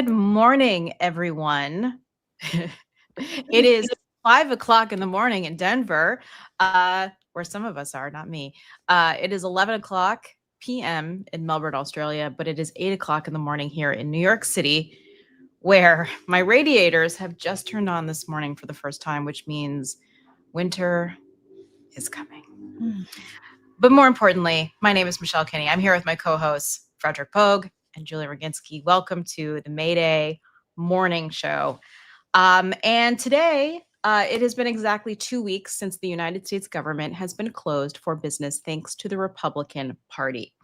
Good morning, everyone. It is 5 o'clock in the morning in Denver, where some of us are, not me. It is 11 o'clock p.m. in Melbourne, Australia, but it is 8 o'clock in the morning here in New York City, where my radiators have just turned on this morning for the first time, which means winter is coming. But more importantly, my name is Michelle Kinney. I'm here with my co-hosts, Frederic Poag and Julie Roginsky. Welcome to the Mayday morning show. And today, it has been exactly 2 weeks since the United States government has been closed for business thanks to the Republican Party.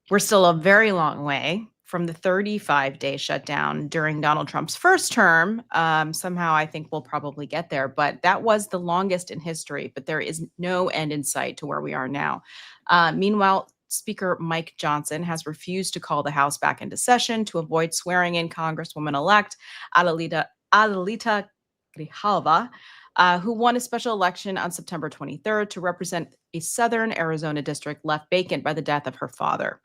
We're still a very long way from the 35-day shutdown during Donald Trump's first term. Somehow I think we'll probably get there, but that was the longest in history, but there is no end in sight to where we are now. Meanwhile, Speaker Mike Johnson has refused to call the House back into session to avoid swearing in Congresswoman-elect Adelita Grijalva, who won a special election on September 23rd to represent a southern Arizona district left vacant by the death of her father.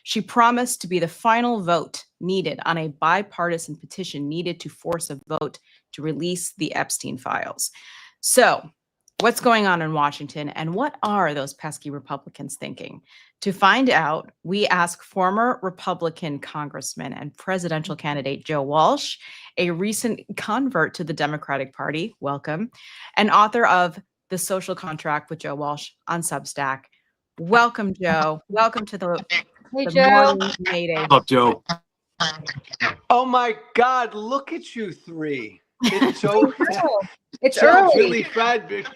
She promised to be the final vote needed on a bipartisan petition needed to force a vote to release the Epstein files. So, what's going on in Washington, and what are those pesky Republicans thinking? To find out, we ask former Republican Congressman and presidential candidate Joe Walsh, a recent convert to the Democratic Party, welcome, and author of The Social Contract with Joe Walsh on Substack. Welcome, Joe. Welcome to the Joe. morning Mayday. What's up, Joe? Oh my God! Look at you three. It's so It's Joe, early. Julie, Fred,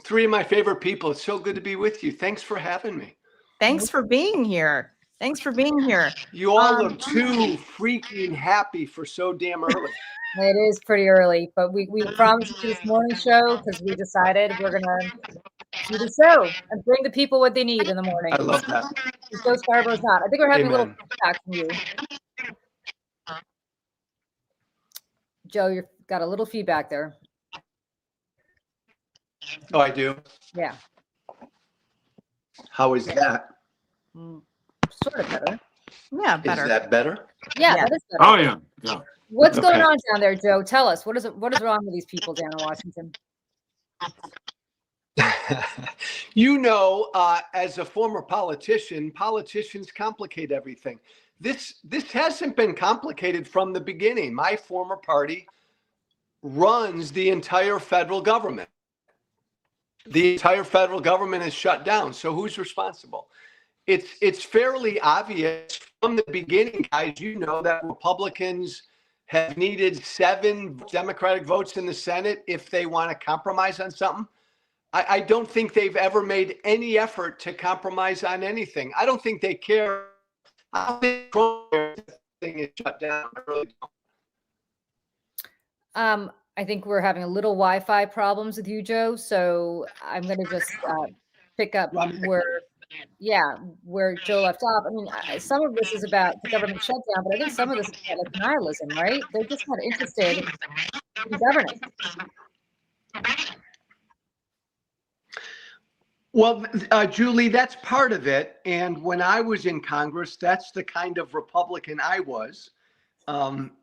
three of my favorite people. It's so good to be with you. Thanks for having me. Thanks for being here. You all look too freaking happy for so damn early. It is pretty early, but we promised you this morning show because we decided we're gonna do the show and bring the people what they need in the morning. I love that. Joe Scarborough's not. I think we're having a little Amen. feedback from you. Joe, you've got a little feedback there. Oh, I do? Yeah. How is that? Sort of better. Yeah, better. Is that better? Yeah, Yeah. that is better. Oh yeah. What's Okay. going on down there, Joe? Tell us. What is wrong with these people down in Washington? You know, as a former politician, politicians complicate everything. This hasn't been complicated from the beginning. My former party runs the entire federal government. The entire federal government is shut down. So who's responsible? It's fairly obvious from the beginning, guys. You know that Republicans have needed 7 Democratic votes in the Senate if they want to compromise on something. I don't think they've ever made any effort to compromise on anything. I don't think they care. I don't think the thing is shut down. I really don't. I think we're having a little Wi-Fi problems with you, Joe. So I'm going to just pick up where Joe left off. I mean, some of this is about the government shutdown, but I think some of this is about like nihilism, right? They're just not interested in governance. Well, Julie, that's part of it. And when I was in Congress, that's the kind of Republican I was.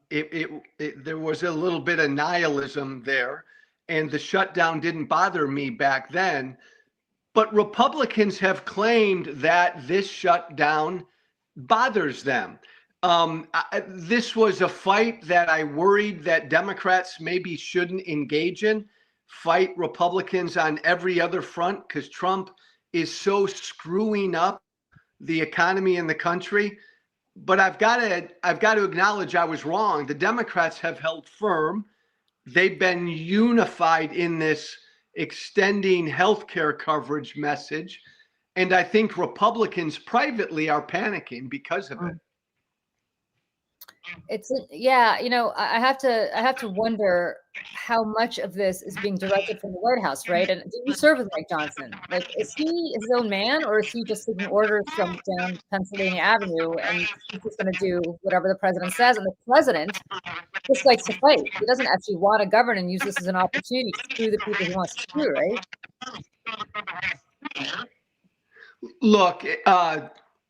There was a little bit of nihilism there, and the shutdown didn't bother me back then. But Republicans have claimed that this shutdown bothers them. This was a fight that I worried that Democrats maybe shouldn't engage in. Fight Republicans on every other front because Trump is so screwing up the economy in the country. But I've got to acknowledge I was wrong. The Democrats have held firm. They've been unified in this extending healthcare coverage message. And I think Republicans privately are panicking because of it. I have to wonder how much of this is being directed from the White House, right? And do you serve with Mike Johnson? Like, is he his own man, or is he just taking orders from down Pennsylvania Avenue and he's just going to do whatever the president says? And the president just likes to fight. He doesn't actually want to govern and use this as an opportunity to screw the people he wants to screw, right? Look,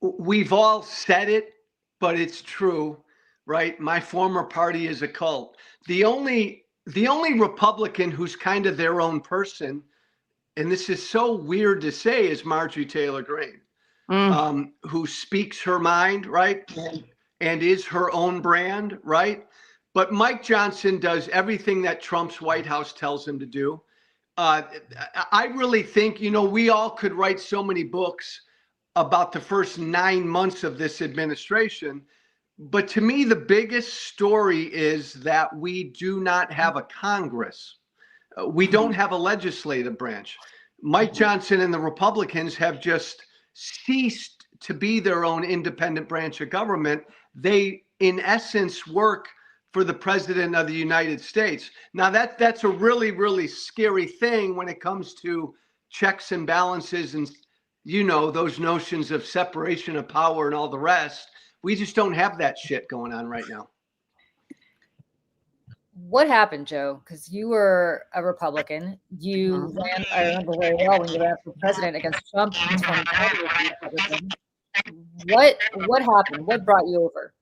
we've all said it, but it's true. right? My former party is a cult. The only Republican who's kind of their own person, and this is so weird to say, is Marjorie Taylor Greene, who speaks her mind, right? And is her own brand, right? But Mike Johnson does everything that Trump's White House tells him to do. I really think, we all could write so many books about the first 9 months of this administration. But to me, the biggest story is that we do not have a Congress. We don't have a legislative branch. Mike Johnson and the Republicans have just ceased to be their own independent branch of government. They, in essence, work for the President of the United States. Now, that's a really, really scary thing when it comes to checks and balances and, those notions of separation of power and all the rest. We just don't have that shit going on right now. What happened, Joe? Because you were a Republican. You ran, I remember very well when you ran for president against Trump in 2020. What happened? What brought you over?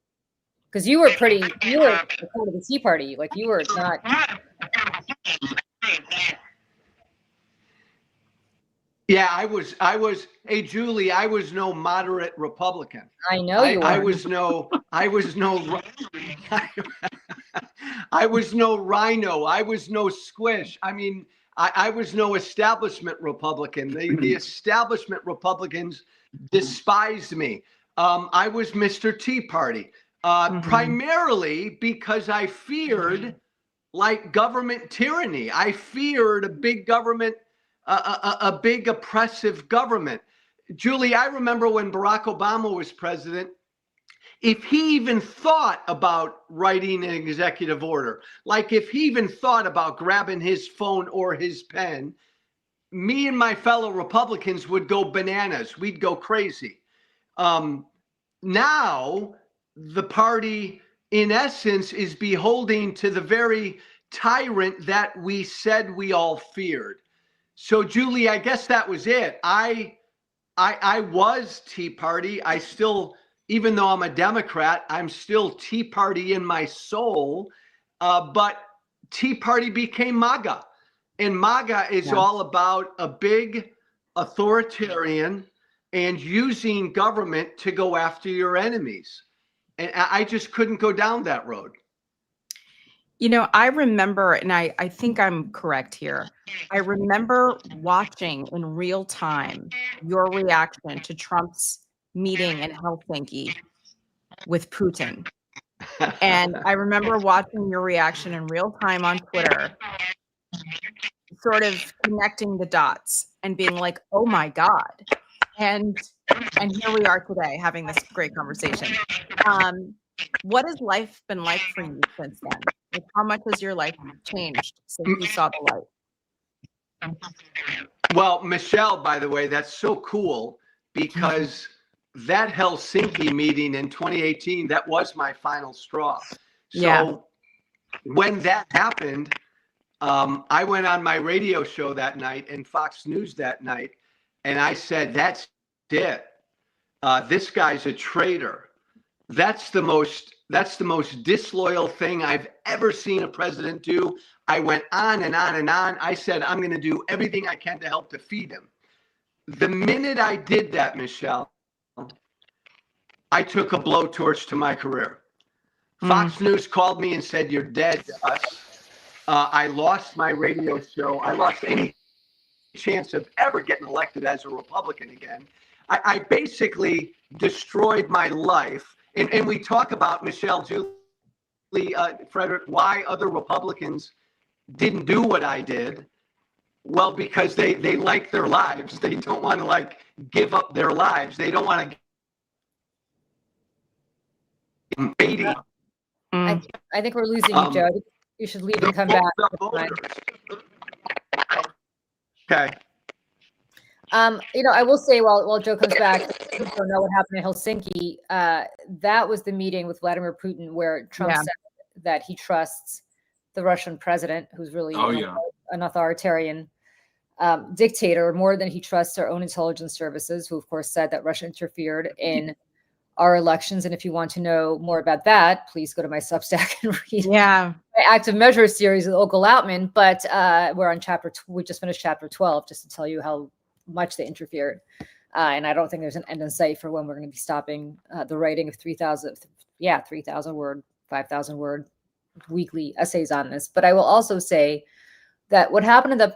Because you were a part of the Tea Party. Like, you were not. Yeah, I was, hey, Julie, I was no moderate Republican. I know you were. I was no rhino. I was no squish. I mean, I was no establishment Republican. The establishment Republicans despised me. I was Mr. Tea Party, primarily because I feared government tyranny. I feared a big government, a big oppressive government. Julie, I remember when Barack Obama was president, if he even thought about writing an executive order, like if he even thought about grabbing his phone or his pen, me and my fellow Republicans would go bananas. We'd go crazy. Now, the party, in essence, is beholding to the very tyrant that we said we all feared. So, Julie, I guess that was it. I was Tea Party. I still, even though I'm a Democrat, I'm still Tea Party in my soul. But Tea Party became MAGA. And MAGA is all about a big authoritarian and using government to go after your enemies. And I just couldn't go down that road. I remember, and I think I'm correct here. I remember watching in real time your reaction to Trump's meeting in Helsinki with Putin. And I remember watching your reaction in real time on Twitter, sort of connecting the dots and being like, oh my God. And here we are today having this great conversation. What has life been like for you since then? Like, how much has your life changed since you saw the light? Well, Michelle, by the way, that's so cool because that Helsinki meeting in 2018, that was my final straw. So when that happened, I went on my radio show that night and Fox News that night, and I said, that's it. This guy's a traitor. That's the most disloyal thing I've ever seen a president do. I went on and on and on. I said, I'm going to do everything I can to help defeat him. The minute I did that, Michelle, I took a blowtorch to my career. Fox News called me and said, you're dead to us. I lost my radio show. I lost any chance of ever getting elected as a Republican again. I basically destroyed my life. And we talk about, Michelle, Julie, Frederic, why other Republicans didn't do what I did. Well, because they like their lives. They don't want to give up their lives. They don't want to. I think we're losing you, Joe. You should leave and come back. Okay. I will say while Joe comes back, I don't know what happened in Helsinki. That was the meeting with Vladimir Putin where Trump said that he trusts the Russian president, who's really an authoritarian dictator, more than he trusts our own intelligence services, who of course said that Russia interfered in our elections. And if you want to know more about that, please go to my Substack and read Yeah. my active measures series with Ogle Outman. But we're on we just finished chapter 12, just to tell you how much they interfered. And I don't think there's an end in sight for when we're going to be stopping the writing of 3,000 word, 5,000 word weekly essays on this. But I will also say that what happened in the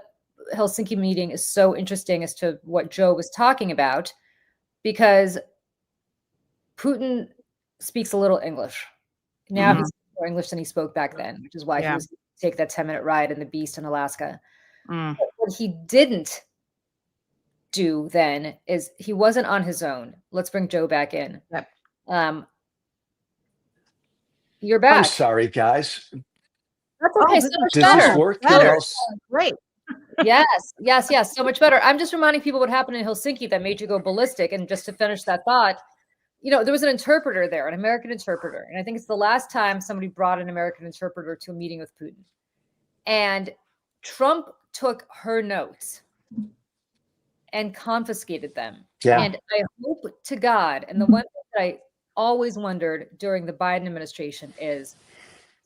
Helsinki meeting is so interesting as to what Joe was talking about, because Putin speaks a little English. Now he speaks more English than he spoke back then, which is why he was take that 10-minute ride in the Beast in Alaska. But what he didn't do then is he wasn't on his own. Let's bring Joe back in. Yep. You're back. I'm sorry, guys. That's okay. So much Does better. this work? Better. Great. Yes. So much better. I'm just reminding people what happened in Helsinki that made you go ballistic. And just to finish that thought, there was an interpreter there, an American interpreter. And I think it's the last time somebody brought an American interpreter to a meeting with Putin. And Trump took her notes and confiscated them. Yeah. And I hope to God, and the one thing that I always wondered during the Biden administration is,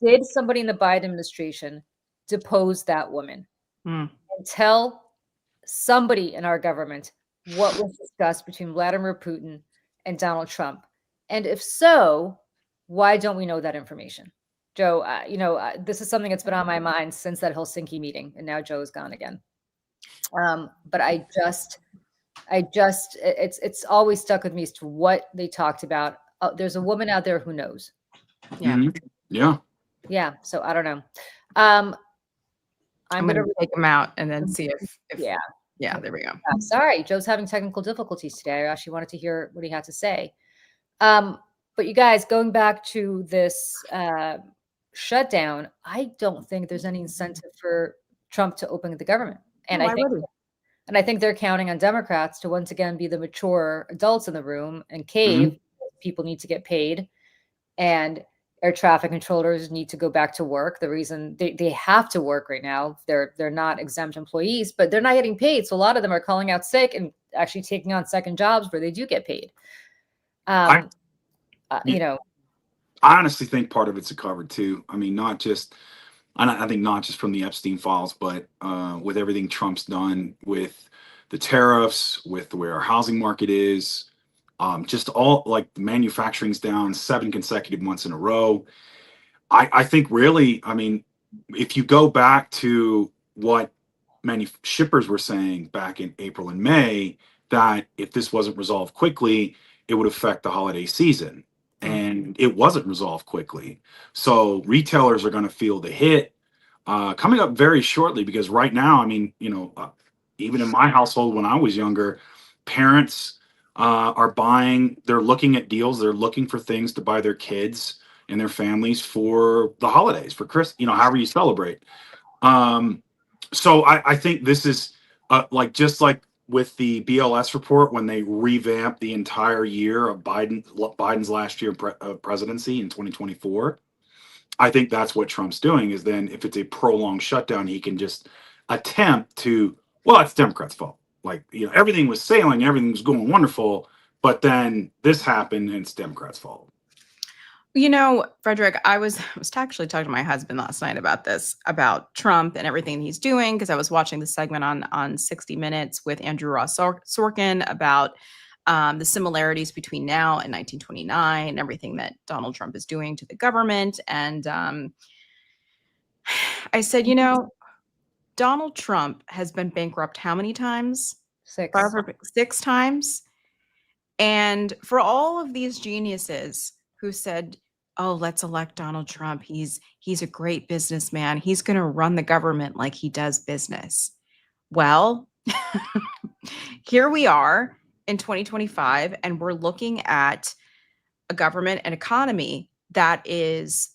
did somebody in the Biden administration depose that woman and tell somebody in our government what was discussed between Vladimir Putin and Donald Trump? And if so, why don't we know that information? Joe, this is something that's been on my mind since that Helsinki meeting, and now Joe's gone again. But it's always stuck with me as to what they talked about. There's a woman out there who knows. Yeah. Yeah. So I don't know. I'm going to take him out and then see if yeah, there we go. Sorry, Joe's having technical difficulties today. I actually wanted to hear what he had to say. But you guys, going back to this shutdown, I don't think there's any incentive for Trump to open the government. And I think they're counting on Democrats to once again be the mature adults in the room and cave. People need to get paid, and air traffic controllers need to go back to work. The reason they have to work right now, they're not exempt employees, but they're not getting paid. So a lot of them are calling out sick and actually taking on second jobs where they do get paid. I honestly think part of it's a cover too. I mean, I think not just from the Epstein files, but with everything Trump's done with the tariffs, with where our housing market is, just all like the manufacturing's down 7 consecutive months in a row. I think really, I mean, if you go back to what many shippers were saying back in April and May, that if this wasn't resolved quickly, it would affect the holiday season. And it wasn't resolved quickly. So retailers are going to feel the hit coming up very shortly, because right now, I mean, even in my household when I was younger, parents are buying, they're looking at deals, they're looking for things to buy their kids and their families for the holidays, for Christmas, however you celebrate. So I think this is just like with the BLS report, when they revamped the entire year of Biden's last year of presidency in 2024, I think that's what Trump's doing. Is then if it's a prolonged shutdown, he can just attempt to, well, it's Democrats' fault. Like, everything was sailing, everything was going wonderful, but then this happened and it's Democrats' fault. Frederic, I was actually talking to my husband last night about this, about Trump and everything he's doing, because I was watching the segment on 60 Minutes with Andrew Ross Sorkin about the similarities between now and 1929 and everything that Donald Trump is doing to the government. And I said, Donald Trump has been bankrupt how many times? 6. 6 times. And for all of these geniuses who said, oh, let's elect Donald Trump, he's a great businessman, he's going to run the government like he does business. Well, here we are in 2025, and we're looking at a government and economy that is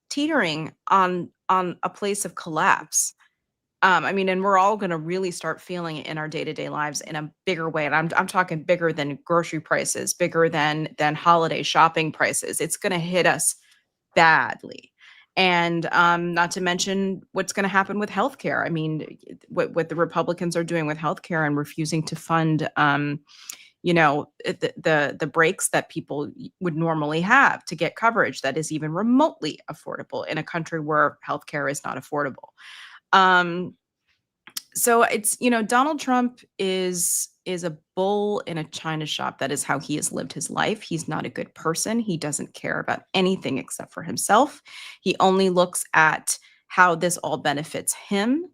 teetering on a place of collapse. And we're all going to really start feeling it in our day-to-day lives in a bigger way. And I'm talking bigger than grocery prices, bigger than holiday shopping prices. It's going to hit us badly. And not to mention what's going to happen with healthcare. I mean, what the Republicans are doing with healthcare and refusing to fund, the breaks that people would normally have to get coverage that is even remotely affordable in a country where healthcare is not affordable. So it's, Donald Trump is a bull in a china shop. That is how he has lived his life. He's not a good person. He doesn't care about anything except for himself. He only looks at how this all benefits him.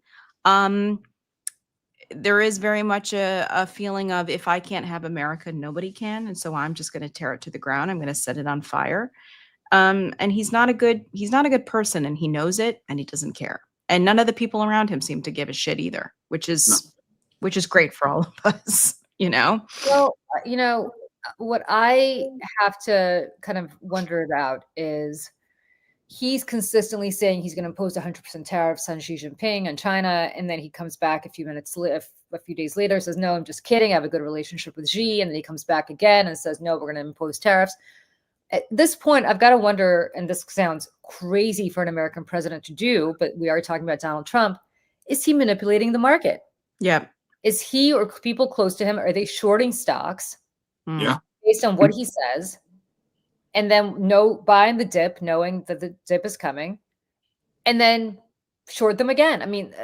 There is very much a feeling of, if I can't have America, nobody can. And so I'm just going to tear it to the ground. I'm going to set it on fire. And he's not a good person, and he knows it, and he doesn't care. And none of the people around him seem to give a shit either, which is great for all of us, Well, what I have to kind of wonder about is he's consistently saying he's going to impose 100% tariffs on Xi Jinping and China, and then he comes back a few days later, says, no, I'm just kidding, I have a good relationship with Xi, and then he comes back again and says, no, we're going to impose tariffs. At this point, I've got to wonder, and this sounds crazy for an American president to do, but we are talking about Donald Trump, is he manipulating the market? Yeah. Is he or people close to him, are they shorting stocks based on what he says? And then buying the dip, knowing that the dip is coming, and then short them again. I mean,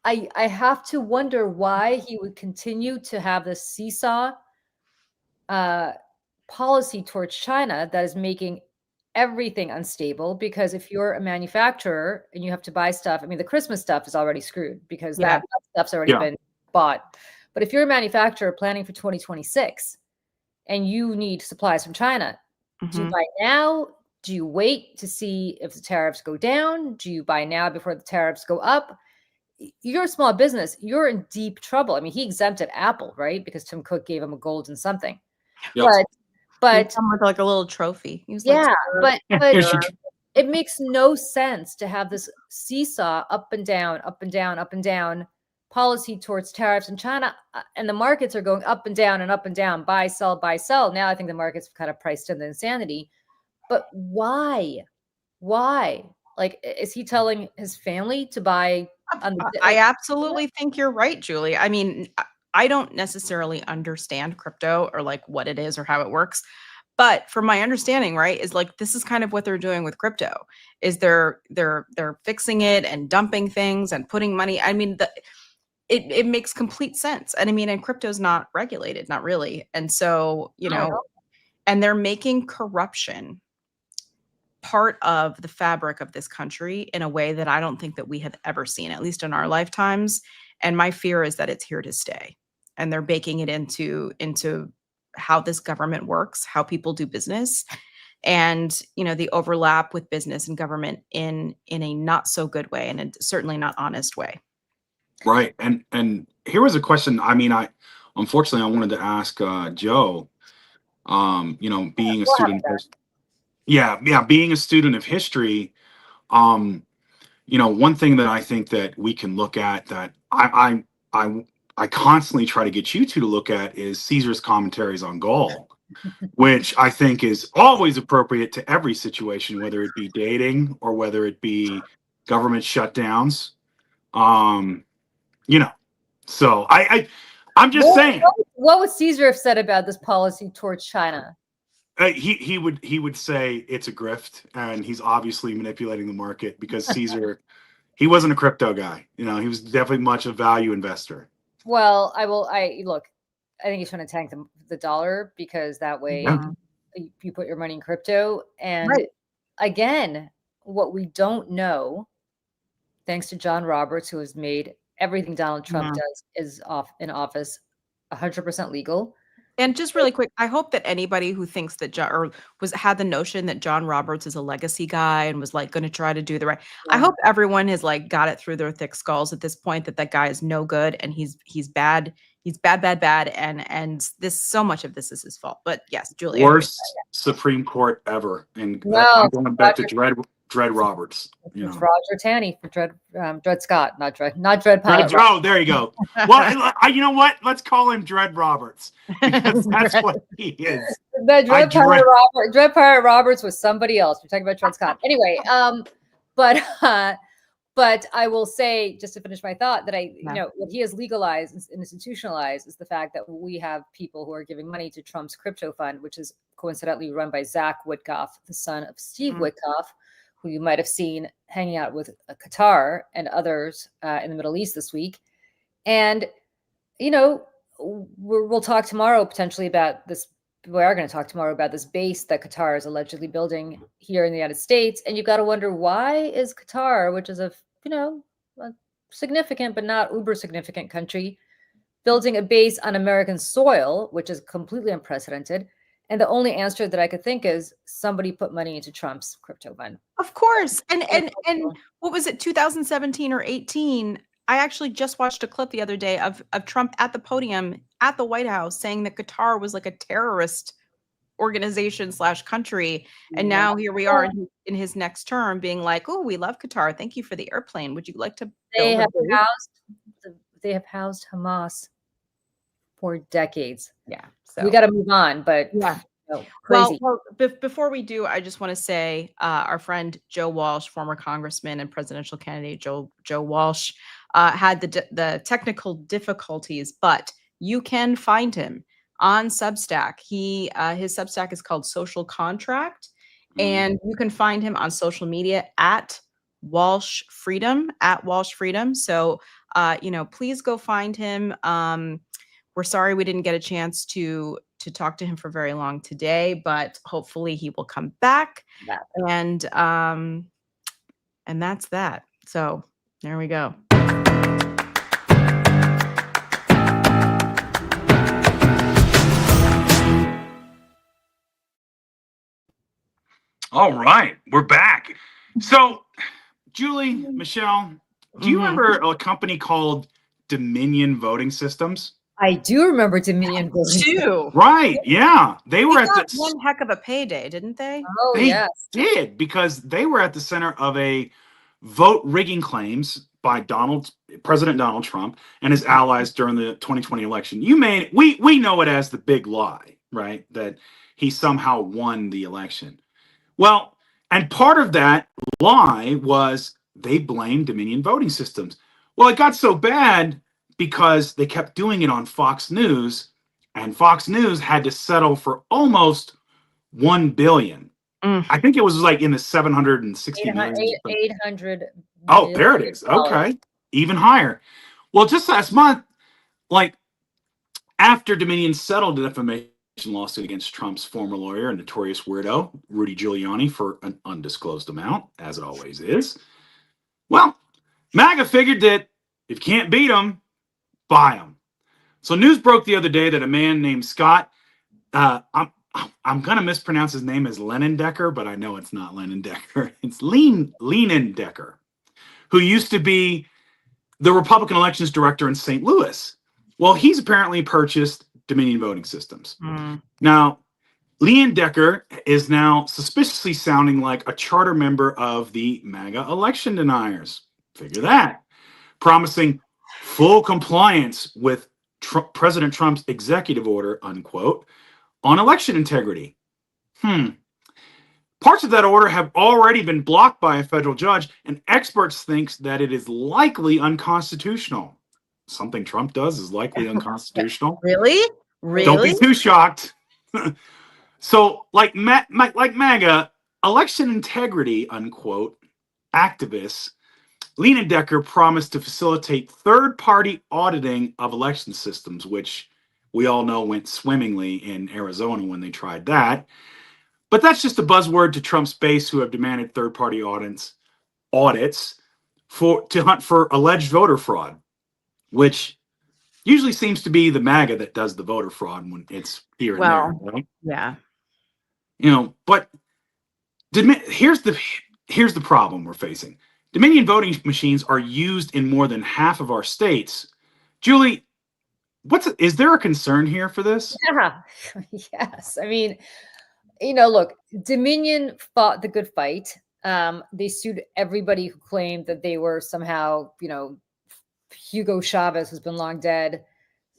I have to wonder why he would continue to have this seesaw policy towards China that is making everything unstable. Because if you're a manufacturer and you have to buy stuff, I mean, the Christmas stuff is already screwed because that stuff's already been bought. But if you're a manufacturer planning for 2026 and you need supplies from China, do you buy now? Do you wait to see if the tariffs go down? Do you buy now before the tariffs go up? You're a small business. You're in deep trouble. I mean, he exempted Apple, right? Because Tim Cook gave him a golden something. But with like a little trophy. He was but it makes no sense to have this seesaw up and down, up and down, up and down policy towards tariffs in China, and the markets are going up and down and up and down, buy, sell, buy, sell. Now I think the market's kind of priced in the insanity. But why? Like, is he telling his family to buy? I absolutely think you're right, Julie. I mean, I don't necessarily understand crypto or like what it is or how it works. But from my understanding, right, is like this is kind of what they're doing with crypto. Is they're fixing it and dumping things and putting money. I mean, it makes complete sense. And I mean, and crypto's not regulated, not really. And so, and they're making corruption part of the fabric of this country in a way that I don't think that we have ever seen, at least in our lifetimes. And my fear is that it's here to stay. And they're baking it into how this government works, how people do business, and the overlap with business and government in a not so good way, and certainly not honest way. Right. And here was a question. I mean, unfortunately I wanted to ask Joe, being a student being a student of history, one thing that I think that we can look at that I constantly try to get you two to look at is Caesar's commentaries on Gaul, which I think is always appropriate to every situation, whether it be dating or whether it be government shutdowns. So I'm just saying. What would Caesar have said about this policy towards China? He would say it's a grift, and he's obviously manipulating the market because Caesar, he wasn't a crypto guy. He was definitely much a value investor. Well, I think he's trying to tank the dollar because that way you put your money in crypto. And again, what we don't know, thanks to John Roberts, who has made everything Donald Trump does is in office 100% legal. And just really quick, I hope that anybody who thinks that had the notion that John Roberts is a legacy guy and was like going to try to do the right. I hope everyone has like got it through their thick skulls at this point that guy is no good and he's bad. He's bad, and so much of this is his fault. But yes, Julie. Worst Supreme Court ever, and I'm going back to Dred Roberts. It's Roger Taney for Dred Scott, not Dred Pilot. Oh, there you go. Well, you know what? Let's call him Dred Roberts because that's what he is. Dred Pilot Roberts was somebody else. We're talking about Dred Scott. Anyway, but But I will say, just to finish my thought, that what he has legalized and institutionalized is the fact that we have people who are giving money to Trump's crypto fund, which is coincidentally run by Zach Witkoff, the son of Steve Witkoff, who you might have seen hanging out with Qatar and others in the Middle East this week. And, we'll talk tomorrow potentially about this. We are going to talk tomorrow about this base that Qatar is allegedly building here in the United States. And you've got to wonder, why is Qatar, which is a significant but not uber significant country, building a base on American soil, which is completely unprecedented? And the only answer that I could think is somebody put money into Trump's crypto fund. Of course. And what was it, 2017 or 18? I actually just watched a clip the other day of Trump at the podium at the White House saying that Qatar was like a terrorist organization / country. And now here we are in his next term being like, oh, we love Qatar. Thank you for the airplane. Would you like to They have housed Hamas for decades. Yeah. So we got to move on, but yeah. Crazy. Well, before we do, I just want to say our friend Joe Walsh, former congressman and presidential candidate Joe Walsh, had the technical difficulties, but you can find him on Substack. His Substack is called Social Contract, and you can find him on social media at Walsh Freedom, So, please go find him. We're sorry we didn't get a chance to talk to him for very long today, but hopefully he will come back. Yeah. And that's that. So there we go. All right, we're back. So, Julie, Michelle, do you remember a company called Dominion Voting Systems? I do remember Dominion Voting too. Right, yeah. They were at one heck of a payday, didn't they? Oh, they yes. did, because they were at the center of a vote rigging claims by President Donald Trump and his allies during the 2020 election. We know it as the big lie, right? That he somehow won the election. Well, and part of that lie was they blamed Dominion Voting Systems. Well, it got so bad because they kept doing it on Fox News, and Fox News had to settle for almost $1 billion. I think it was like in the 760 million. 800. Oh, there it is. Okay, even higher. Well, just last month, after Dominion settled the defamation lawsuit against Trump's former lawyer and notorious weirdo, Rudy Giuliani, for an undisclosed amount, as it always is. Well, MAGA figured that if you can't beat them, buy them. So news broke the other day that a man named Scott, I'm going to mispronounce his name as Lenindecker, but I know it's not Lenindecker. It's Lenindecker, who used to be the Republican elections director in St. Louis. Well, he's apparently purchased Dominion Voting Systems. Now, Lenindecker is now suspiciously sounding like a charter member of the MAGA election deniers. Figure that. Promising full compliance with President Trump's executive order, unquote, on election integrity. Parts of that order have already been blocked by a federal judge, and experts think that it is likely unconstitutional. Something Trump does is likely unconstitutional. Really? Don't be too shocked. So, like MAGA, election integrity, unquote, activists, Lenindecker promised to facilitate third-party auditing of election systems, which we all know went swimmingly in Arizona when they tried that. But that's just a buzzword to Trump's base, who have demanded third-party audits to hunt for alleged voter fraud, which usually seems to be the MAGA that does the voter fraud when it's here and there. Right? Yeah. But here's the problem we're facing. Dominion voting machines are used in more than half of our states. Julie, is there a concern here for this? Yeah. Yes. I mean, look, Dominion fought the good fight. They sued everybody who claimed that they were somehow, Hugo Chavez, who's been long dead,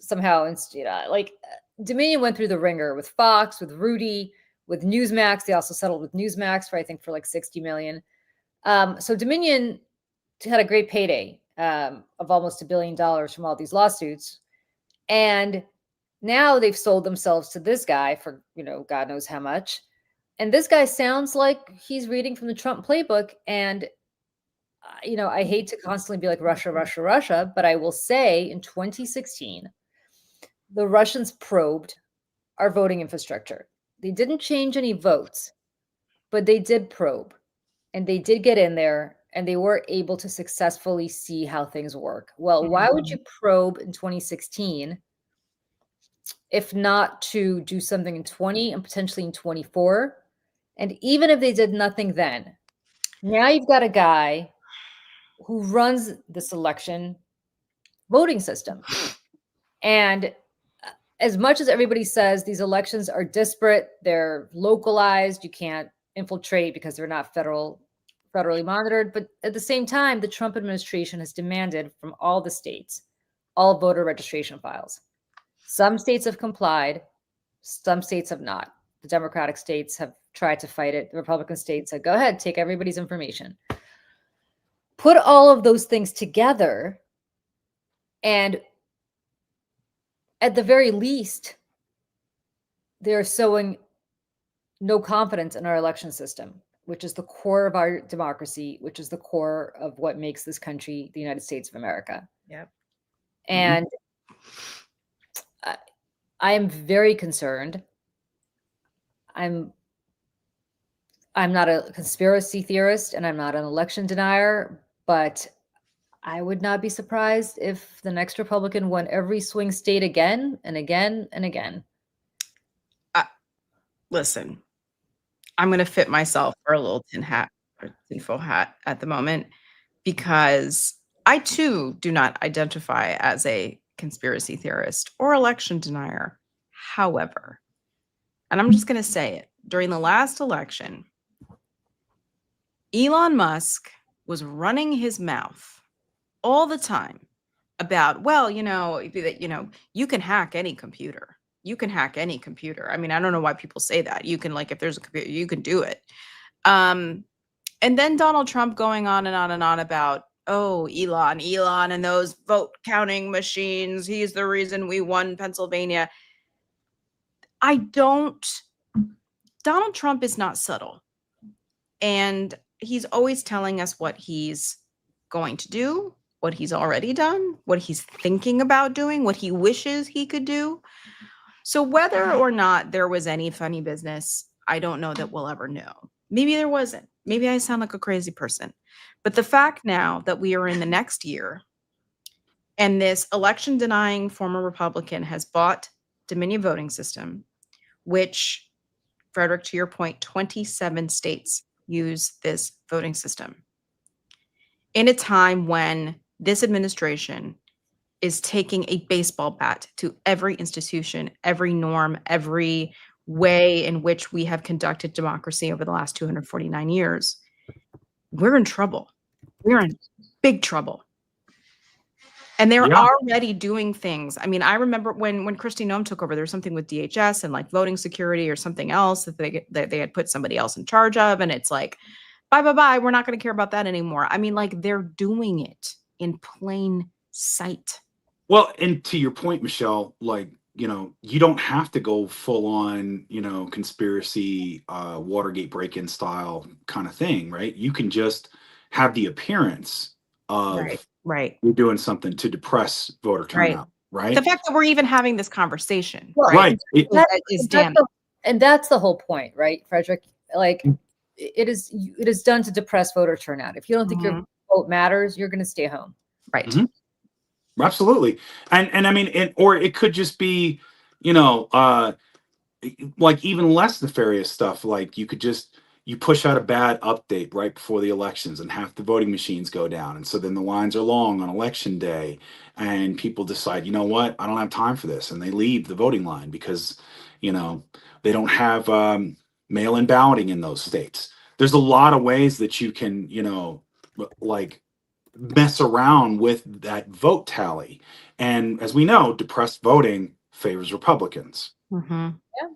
somehow, Dominion went through the ringer with Fox, with Rudy, with Newsmax. They also settled with Newsmax for like $60 million. So Dominion had a great payday of almost $1 billion from all these lawsuits. And now they've sold themselves to this guy for, God knows how much. And this guy sounds like he's reading from the Trump playbook. And, I hate to constantly be like Russia, Russia, Russia, but I will say in 2016, the Russians probed our voting infrastructure. They didn't change any votes, but they did probe, and they did get in there, and they were able to successfully see how things work. Well, why would you probe in 2016 if not to do something in 20 and potentially in 24? And even if they did nothing then, now you've got a guy who runs this election voting system. And as much as everybody says these elections are disparate, they're localized, you can't infiltrate because they're not federally monitored. But at the same time, the Trump administration has demanded from all the states all voter registration files. Some states have complied, some states have not. The Democratic states have tried to fight it. The Republican states said, go ahead, take everybody's information. Put all of those things together, and at the very least, they're showing no confidence in our election system, which is the core of our democracy, which is the core of what makes this country the United States of America. Yep. And I am very concerned. I'm not a conspiracy theorist and I'm not an election denier, but I would not be surprised if the next Republican won every swing state again and again and again. Listen, I'm going to fit myself for a little tinfoil hat at the moment, because I too do not identify as a conspiracy theorist or election denier. However, and I'm just going to say it, during the last election, Elon Musk was running his mouth all the time about, well, you can hack any computer. You can hack any computer. I mean, I don't know why people say that. You can, if there's a computer, you can do it. And then Donald Trump going on and on and on about, oh, Elon and those vote counting machines. He's the reason we won Pennsylvania. Donald Trump is not subtle. And he's always telling us what he's going to do, what he's already done, what he's thinking about doing, what he wishes he could do. So whether or not there was any funny business, I don't know that we'll ever know. Maybe there wasn't. Maybe I sound like a crazy person. But the fact now that we are in the next year and this election denying former Republican has bought Dominion voting system, which, Frederic, to your point, 27 states use this voting system. In a time when this administration is taking a baseball bat to every institution, every norm, every way in which we have conducted democracy over the last 249 years, we're in trouble. We're in big trouble. And they're already doing things. I mean, I remember when Kristi Noem took over, there was something with DHS and voting security or something else that they had put somebody else in charge of. And it's like, bye. We're not going to care about that anymore. I mean, they're doing it in plain sight. Well, and to your point, Michelle, you don't have to go full on, conspiracy, Watergate break-in style kind of thing, right? You can just have the appearance of right. You're doing something to depress voter turnout, right? The fact that we're even having this conversation, right? Is damning. And that's the whole point, right, Frederic? It is done to depress voter turnout. If you don't think your vote matters, you're going to stay home. Right. Mm-hmm. Absolutely. And I mean, or it could just be, even less nefarious stuff. You push out a bad update right before the elections and half the voting machines go down. And so then the lines are long on election day and people decide, you know what, I don't have time for this. And they leave the voting line because, they don't have mail-in balloting in those states. There's a lot of ways that you can, mess around with that vote tally. And as we know, depressed voting favors Republicans. Mm-hmm. Yeah.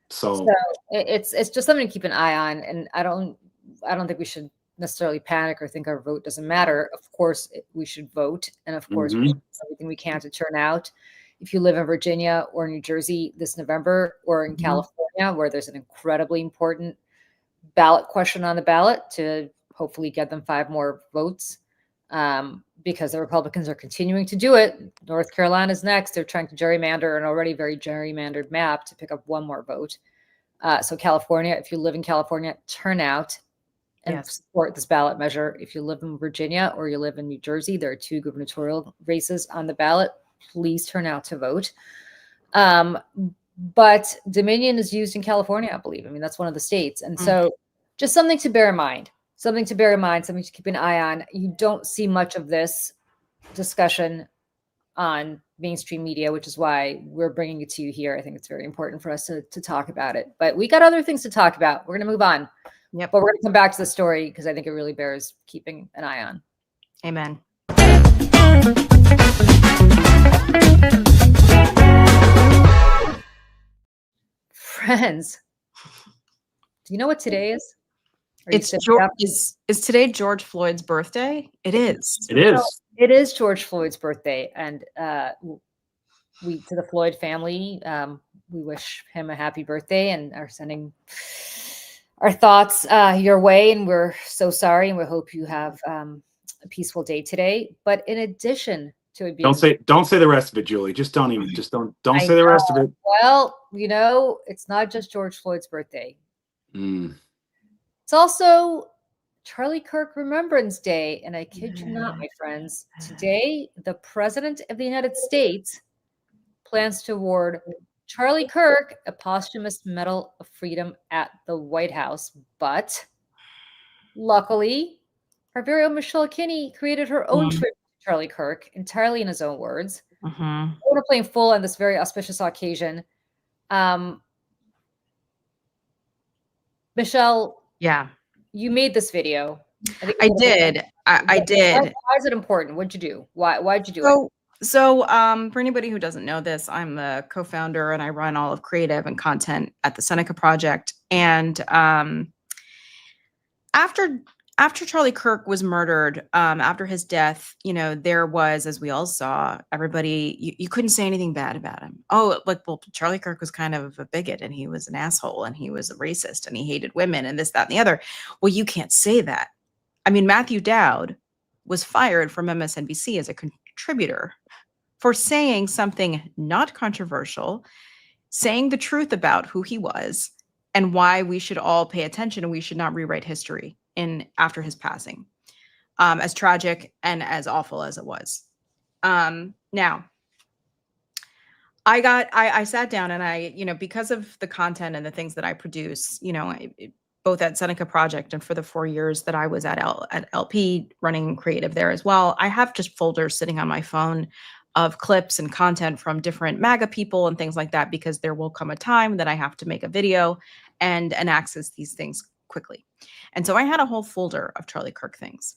So it's just something to keep an eye on. And I don't think we should necessarily panic or think our vote doesn't matter. Of course, we should vote. And of course, we should do everything we can to turn out. If you live in Virginia or New Jersey this November, or in California, where there's an incredibly important ballot question on the ballot to hopefully get them 5 more votes, because the Republicans are continuing to do it. North Carolina's next. They're trying to gerrymander an already very gerrymandered map to pick up 1 more vote. So California, if you live in California, turn out and support this ballot measure. If you live in Virginia or you live in New Jersey, there are 2 gubernatorial races on the ballot. Please turn out to vote. But Dominion is used in California, I believe. I mean, that's one of the states. And so just something to bear in mind, something to keep an eye on. You don't see much of this discussion on mainstream media, which is why we're bringing it to you here. I think it's very important for us to talk about it. But we got other things to talk about. We're going to move on. But we're going to come back to the story because I think it really bears keeping an eye on. Amen. Friends, do you know what today is? Is today George Floyd's birthday? It is. It is. It is George Floyd's birthday, and we, to the Floyd family, we wish him a happy birthday and are sending our thoughts your way. And we're so sorry, and we hope you have a peaceful day today. But in addition to it being, don't say the rest of it, Julie. Just don't say the rest of it. Well, you know, it's not just George Floyd's birthday. It's also Charlie Kirk Remembrance Day. And I kid you not, my friends, today, the President of the United States plans to award Charlie Kirk a posthumous Medal of Freedom at the White House. But luckily, our very own Michelle Kinney created her own tribute to Charlie Kirk, entirely in his own words. I want to play in full on this very auspicious occasion. Michelle, you made this video. I did. I did. Why is it important? What'd you do? Why'd you do it? So for anybody who doesn't know this, I'm the co-founder and I run all of creative and content at the Seneca Project. And after Charlie Kirk was murdered, after his death, you know, there was, as we all saw, everybody, you couldn't say anything bad about him. Oh, like, well, Charlie Kirk was kind of a bigot and he was an asshole and he was a racist and he hated women and this, that, and the other. Well, you can't say that. I mean, Matthew Dowd was fired from MSNBC as a contributor for saying something not controversial, saying the truth about who he was and why we should all pay attention and we should not rewrite history after his passing, as tragic and as awful as it was. Now, I sat down and I, you know, because of the content and the things that I produce, you know, both at Seneca Project and for the 4 years that I was at LP running creative there as well, I have just folders sitting on my phone of clips and content from different MAGA people and things like that, because there will come a time that I have to make a video and access these things quickly. And so I had a whole folder of Charlie Kirk things.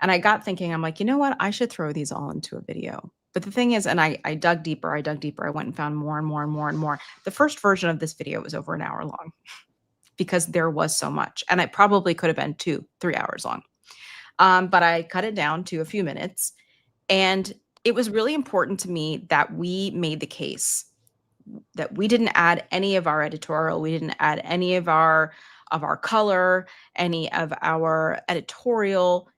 And I got thinking, I'm like, you know what? I should throw these all into a video. But the thing is, and I dug deeper. I went and found more and more and more and more. The first version of this video was over an hour long because there was so much. And it probably could have been 2-3 hours long. But I cut it down to a few minutes. And it was really important to me that we made the case that we didn't add any of our editorial. We didn't add any of our color, any of our editorial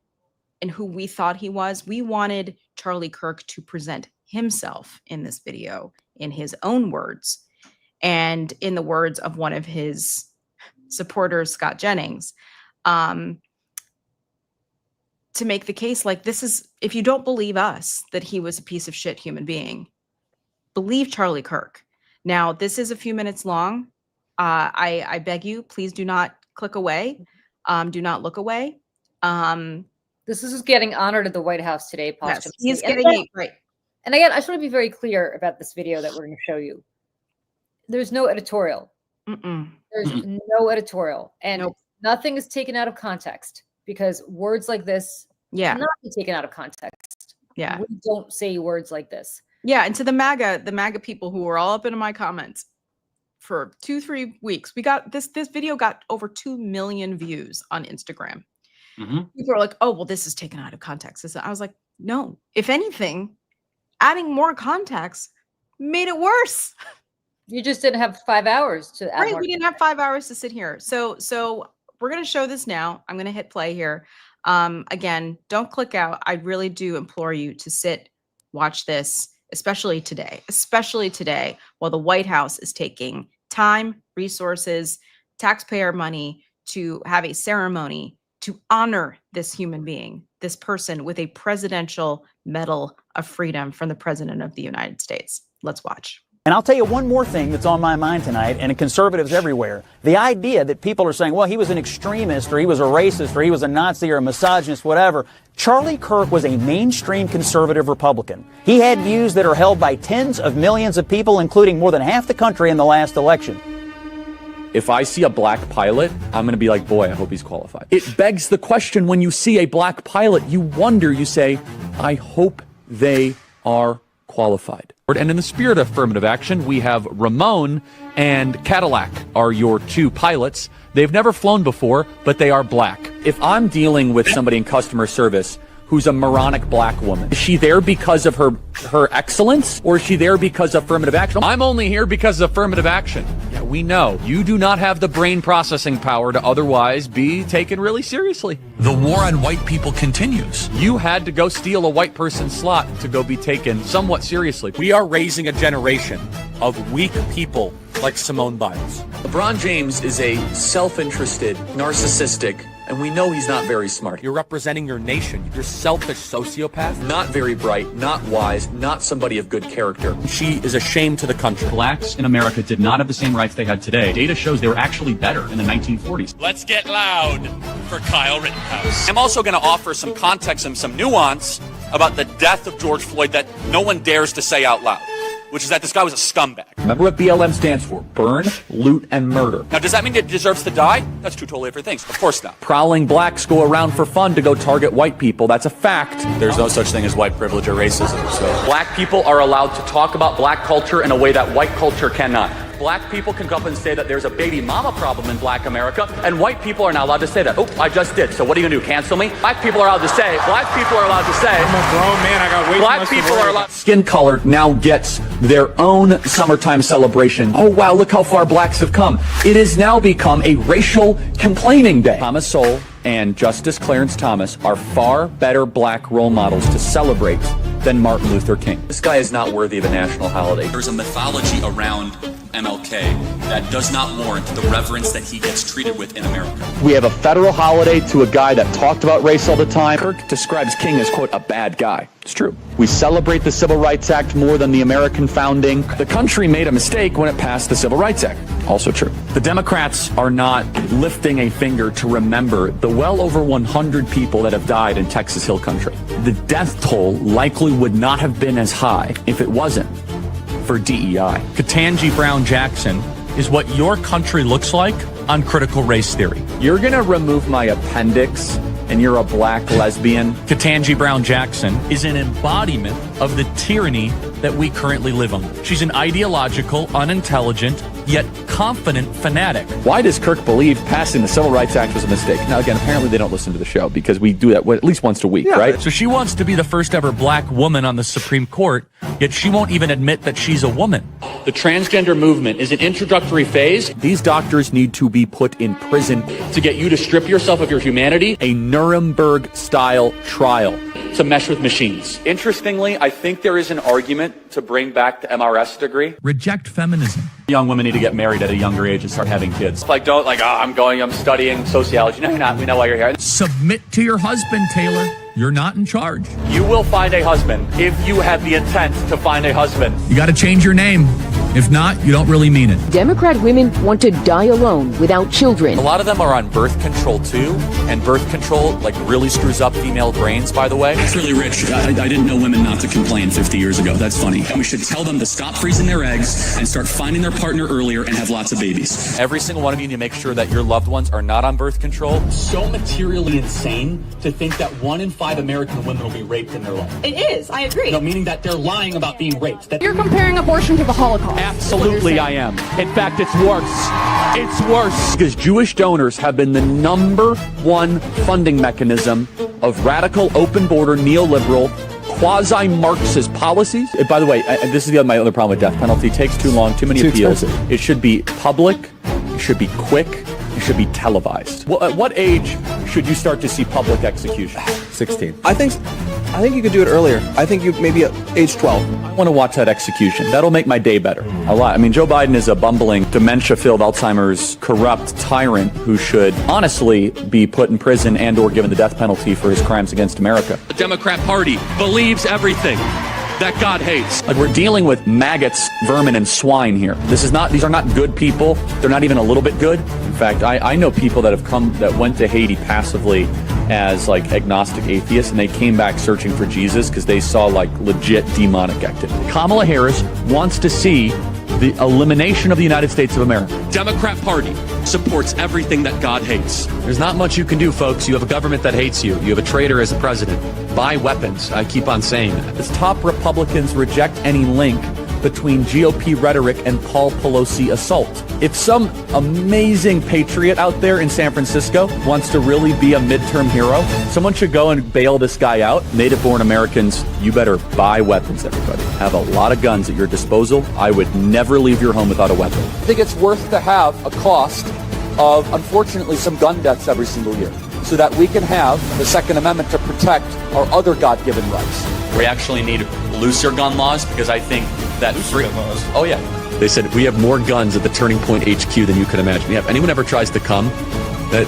and who we thought he was. We wanted Charlie Kirk to present himself in this video in his own words and in the words of one of his supporters, Scott Jennings, to make the case like, this is, if you don't believe us that he was a piece of shit human being, believe Charlie Kirk. Now, this is a few minutes long. I beg you, please do not click away. Do not look away. This is getting honored at the White House today, posthumously. Yes, he's getting it right. And again, I just want to be very clear about this video that we're going to show you. There's no editorial. There's no editorial. And nothing is taken out of context, because words like this cannot be taken out of context. Yeah. We don't say words like this. Yeah. And to the MAGA people who were all up into my comments for 2-3 weeks, we got this video got over 2 million views on Instagram. People are like, oh, well, this is taken out of context. I was like, no, if anything, adding more context made it worse. You just didn't have 5 hours to add Right, more. we didn't have 5 hours to sit here. So we're going to show this now. I'm going to hit play here. Again, don't click out. I really do implore you to sit, watch this, especially today while the White House is taking time, resources, taxpayer money to have a ceremony to honor this human being, this person with a presidential medal of freedom from the president of the United States. Let's watch. And I'll tell you one more thing that's on my mind tonight, and conservatives everywhere. The idea that people are saying, well, he was an extremist, or he was a racist, or he was a Nazi, or a misogynist, whatever. Charlie Kirk was a mainstream conservative Republican. He had views that are held by tens of millions of people, including more than half the country in the last election. If I see a black pilot, I'm going to be like, boy, I hope he's qualified. It begs the question, when you see a black pilot, you wonder, you say, I hope they are qualified. And in the spirit of affirmative action, we have Ramon and Cadillac are your two pilots. They've never flown before, but they are black. If I'm dealing with somebody in customer service who's a moronic black woman, is she there because of her excellence, or is she there because of affirmative action? I'm only here because of affirmative action. Yeah, we know. You do not have the brain processing power to otherwise be taken really seriously. The war on white people continues. You had to go steal a white person's slot to go be taken somewhat seriously. We are raising a generation of weak people like Simone Biles. LeBron James is a self-interested, narcissistic, and we know he's not very smart. You're representing your nation. You're selfish sociopath. Not very bright, not wise, not somebody of good character. She is a shame to the country. Blacks in America did not have the same rights they had today. Data shows they were actually better in the 1940s. Let's get loud for Kyle Rittenhouse. I'm also going to offer some context and some nuance about the death of George Floyd that no one dares to say out loud, which is that this guy was a scumbag. Remember what BLM stands for? Burn, loot, and murder. Now, does that mean it deserves to die? That's two totally different things. Of course not. Prowling blacks go around for fun to go target white people. That's a fact. There's no such thing as white privilege or racism. So Black people are allowed to talk about black culture in a way that white culture cannot. Black people can come up and say that there's a baby mama problem in black America, and white people are not allowed to say that. Oh, I just did. So what are you going to do, cancel me? Black people are allowed to say, black people are allowed to say. I'm a grown man, I got way black people are allowed. Skin color now gets their own summertime celebration. Oh, wow, look how far blacks have come. It has now become a racial complaining day. Thomas Sowell and Justice Clarence Thomas are far better black role models to celebrate than Martin Luther King. This guy is not worthy of a national holiday. There's a mythology around MLK that does not warrant the reverence that he gets treated with in America. We have a federal holiday to a guy that talked about race all the time. Kirk describes King as, quote, a bad guy. It's true. We celebrate the Civil Rights Act more than the American founding. The country made a mistake when it passed the Civil Rights Act. Also true. The Democrats are not lifting a finger to remember the well over 100 people that have died in Texas Hill Country. The death toll likely would not have been as high if it wasn't for DEI. Ketanji Brown Jackson is what your country looks like on critical race theory. You're gonna remove my appendix and you're a black lesbian. Ketanji Brown Jackson is an embodiment of the tyranny that we currently live under. She's an ideological, unintelligent, yet confident fanatic. Why does Kirk believe passing the Civil Rights Act was a mistake? Now, again, apparently they don't listen to the show because we do that at least once a week, right? So she wants to be the first ever black woman on the Supreme Court, yet she won't even admit that she's a woman. The transgender movement is an introductory phase. These doctors need to be put in prison to get you to strip yourself of your humanity. A Nuremberg-style trial to mesh with machines. Interestingly, I think there is an argument to bring back the MRS degree. Reject feminism. Young women need to get married at a younger age and start having kids. I'm studying sociology. No, you're not. We know why you're here. Submit to your husband, Taylor. You're not in charge. You will find a husband if you have the intent to find a husband. You got to change your name. If not, you don't really mean it. Democrat women want to die alone without children. a lot of them are on birth control too, and birth control really screws up female brains, by the way. That's really rich. I didn't know women not to complain 50 years ago. That's funny. And we should tell them to stop freezing their eggs and start finding their partner earlier and have lots of babies. Every single one of you need to make sure that your loved ones are not on birth control. So materially insane to think that 1 in 5 American women will be raped in their life. It is, I agree. No, meaning that they're lying about being raped. You're comparing abortion to the Holocaust. Absolutely I am. In fact, it's worse. It's worse because Jewish donors have been the #1 funding mechanism of radical, open border, neoliberal, quasi-Marxist policies. By the way, this is my other problem with death penalty. It takes too long, too many appeals. It should be public. It should be quick. It should be televised. Well, at what age should you start to see public execution? 16. I think you could do it earlier. I think you maybe at age 12. I want to watch that execution. That'll make my day better. A lot. I mean, Joe Biden is a bumbling, dementia-filled, Alzheimer's, corrupt tyrant who should honestly be put in prison and or given the death penalty for his crimes against America. The Democrat Party believes everything that God hates. Like, we're dealing with maggots, vermin, and swine here. These are not good people. They're not even a little bit good. In fact, I know people that went to Haiti passively as like agnostic atheists, and they came back searching for Jesus because they saw like legit demonic activity. Kamala Harris wants to see the elimination of the United States of America. Democrat Party supports everything that God hates. There's not much you can do, folks. You have a government that hates you. You have a traitor as a president. Buy weapons. I keep on saying that. As top Republicans reject any link between GOP rhetoric and Paul Pelosi assault. If some amazing patriot out there in San Francisco wants to really be a midterm hero, someone should go and bail this guy out. Native-born Americans, you better buy weapons, everybody. Have a lot of guns at your disposal. I would never leave your home without a weapon. I think it's worth to have a cost of, unfortunately, some gun deaths every single year, so that we can have the Second Amendment to protect our other God-given rights. We actually need looser gun laws because I think that Oh yeah. They said we have more guns at the Turning Point HQ than you could imagine. Yeah, if anyone ever tries to come, that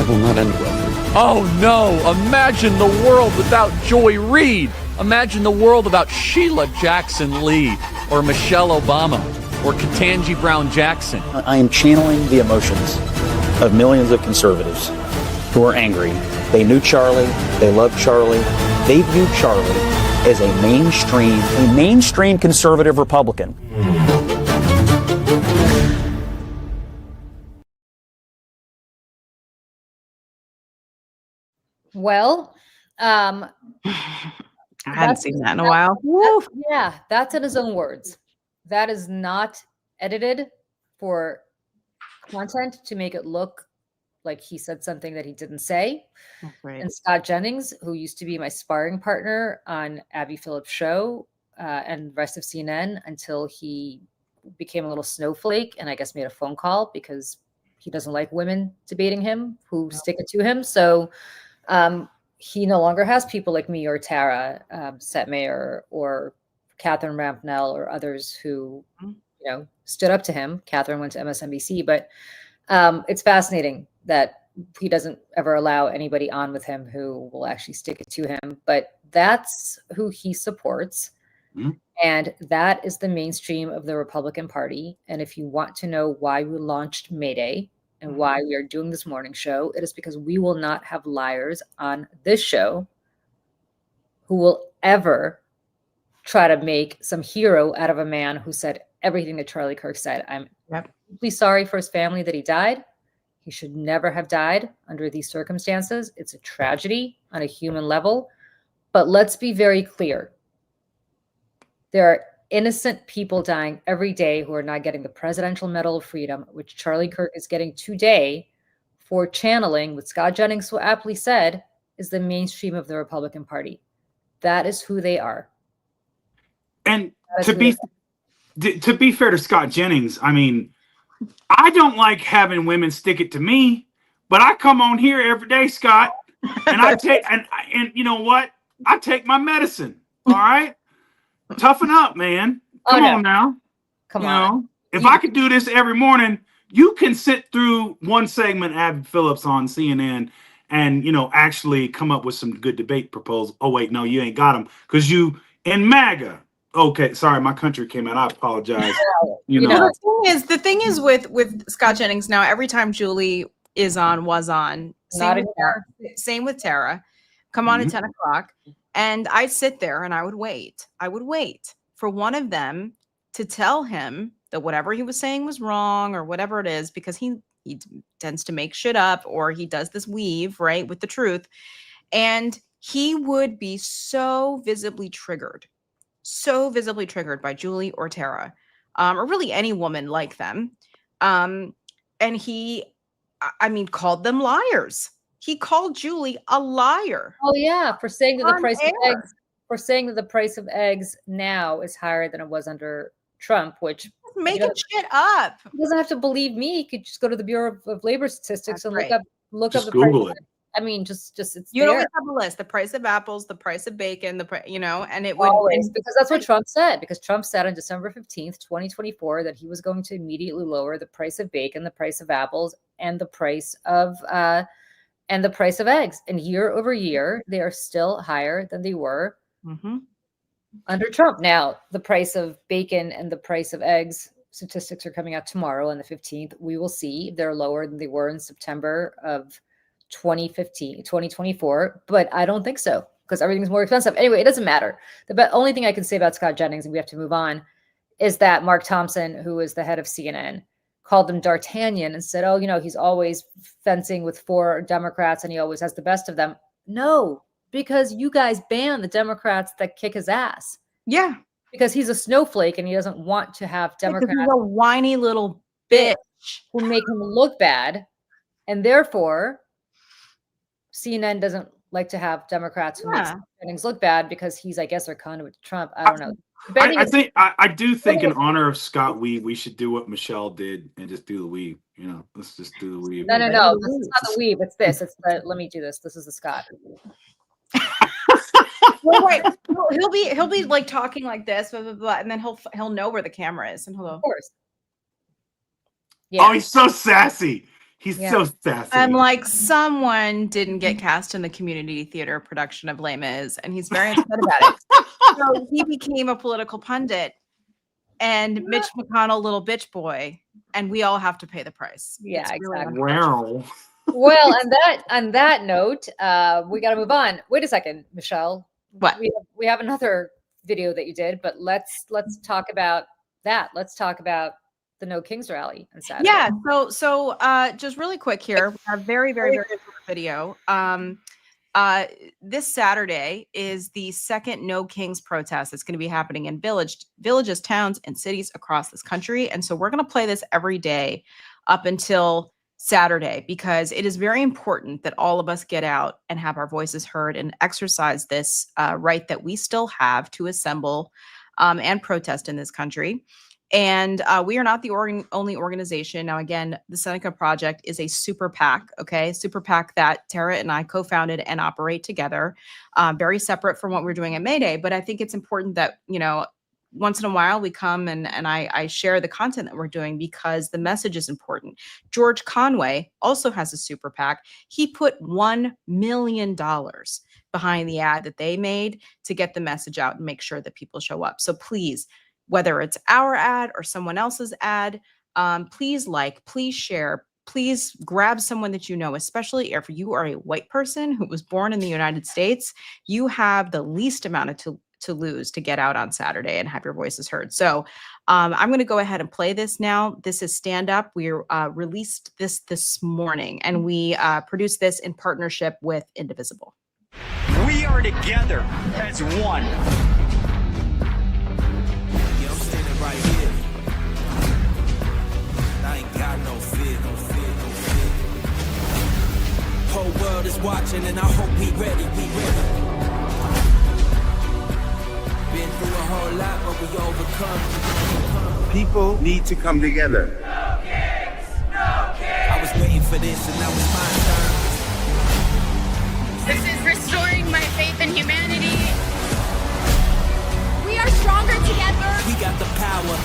will not end well. Oh no! Imagine the world without Joy Reid. Imagine the world without Sheila Jackson Lee or Michelle Obama or Ketanji Brown Jackson. I am channeling the emotions of millions of conservatives who are angry. They knew Charlie. They loved Charlie. They view Charlie as a mainstream conservative Republican. Well, I hadn't seen that in a while. Yeah, that's in his own words. That is not edited for content to make it look like he said something that he didn't say. Right. And Scott Jennings, who used to be my sparring partner on Abby Phillips' show and the rest of CNN until he became a little snowflake and I guess made a phone call because he doesn't like women debating him who stick it to him. So he no longer has people like me or Tara Setmayer or Catherine Rampnell or others who, stood up to him. Catherine went to MSNBC, but it's fascinating that he doesn't ever allow anybody on with him who will actually stick it to him. But that's who he supports. Mm-hmm. And that is the mainstream of the Republican Party. And if you want to know why we launched Mayday and why we are doing this morning show, it is because we will not have liars on this show who will ever try to make some hero out of a man who said everything that Charlie Kirk said. I'm deeply sorry for his family that he died. He should never have died under these circumstances. It's a tragedy on a human level. But let's be very clear. There are innocent people dying every day who are not getting the Presidential Medal of Freedom, which Charlie Kirk is getting today for channeling what Scott Jennings so aptly said is the mainstream of the Republican Party. That is who they are. And to be fair to Scott Jennings, I mean, I don't like having women stick it to me, but I come on here every day, Scott, and I take and you know what? I take my medicine. All right, toughen up, man. Come on now. Come on. If I could do this every morning, you can sit through one segment, Abby Phillips on CNN, and actually come up with some good debate proposals. Oh wait, no, you ain't got them because you in MAGA. Okay, sorry, my country came out. I apologize. The thing is with Scott Jennings now, every time Julie was on, same with Tara, come on at 10 o'clock, and I'd sit there and I would wait for one of them to tell him that whatever he was saying was wrong or whatever it is, because he tends to make shit up or he does this weave, right, with the truth. And he would be so visibly triggered by Julie or Tara, or really any woman like them, And he, I mean, called them liars. He called Julie a liar. Oh yeah, for saying that the On price of air. eggs, for saying that the price of eggs now is higher than it was under Trump, which Making shit up. he doesn't have to believe me. He could just go to the Bureau of Labor Statistics That's and right. look Just up the price. Google it. I mean, just it's You'd there. always have a list: the price of apples, the price of bacon, the price, and it would Always, because that's what Trump said. Because Trump said on December 15th, 2024, that he was going to immediately lower the price of bacon, the price of apples, and the price of eggs. And year over year, they are still higher than they were under Trump. Now, the price of bacon and the price of eggs statistics are coming out tomorrow on the 15th. We will see if they're lower than they were in September of 2024, but I don't think so, because everything's more expensive. Anyway, it doesn't matter. The only thing I can say about Scott Jennings, and we have to move on, is that Mark Thompson, who is the head of CNN, called him D'Artagnan and said, oh, he's always fencing with 4 Democrats and he always has the best of them. No, because you guys ban the Democrats that kick his ass. Yeah. Because he's a snowflake and he doesn't want to have Democrats. He's a whiny little bitch who make him look bad. And therefore, CNN doesn't like to have Democrats who make Jennings look bad because he's, I guess, a conduit to Trump. I don't know. I do think in honor of Scott Weave, we should do what Michelle did and just do the weave. Let's just do the weave. No. This is not the weave. It's this. It's the. Let me do this. This is the Scott. Well, right. He'll be like talking like this, blah, blah, blah, and then he'll know where the camera is, and he'll go. Of course. Yeah. Oh, he's so sassy. He's so sassy. And like someone didn't get cast in the community theater production of Les Mis, and he's very upset about it. So he became a political pundit, and Mitch McConnell, little bitch boy, and we all have to pay the price. Yeah, exactly. Wow. Well, on that note, we got to move on. Wait a second, Michelle. What? We have another video that you did, but let's talk about that. Let's talk about the No Kings rally on Saturday. Yeah. So just really quick here, a very, very, very quick video. This Saturday is the second No Kings protest that's going to be happening in villages, towns, and cities across this country. And so we're going to play this every day up until Saturday, because it is very important that all of us get out and have our voices heard and exercise this right that we still have to assemble and protest in this country. And we are not the only organization. Now, again, the Seneca Project is a super PAC, okay? Super PAC that Tara and I co-founded and operate together, very separate from what we're doing at Mayday. But I think it's important that, once in a while we come and I share the content that we're doing, because the message is important. George Conway also has a super PAC. He put $1 million behind the ad that they made to get the message out and make sure that people show up. So please, whether it's our ad or someone else's ad, please please share, please grab someone that you know, especially if you are a white person who was born in the United States. You have the least amount to lose to get out on Saturday and have your voices heard. So I'm going to go ahead and play this now. This is Stand Up. We released this morning, and we produced this in partnership with Indivisible. We are together as one. I'm standing right here. I ain't got no fear, no fear, no fear. Whole world is watching, and I hope we ready. Been through a whole lot, but we overcome. People need to come together. No kings, no kings. I was waiting for this, and now it's my turn. This is restoring my faith in humanity. We are stronger together. We got the power.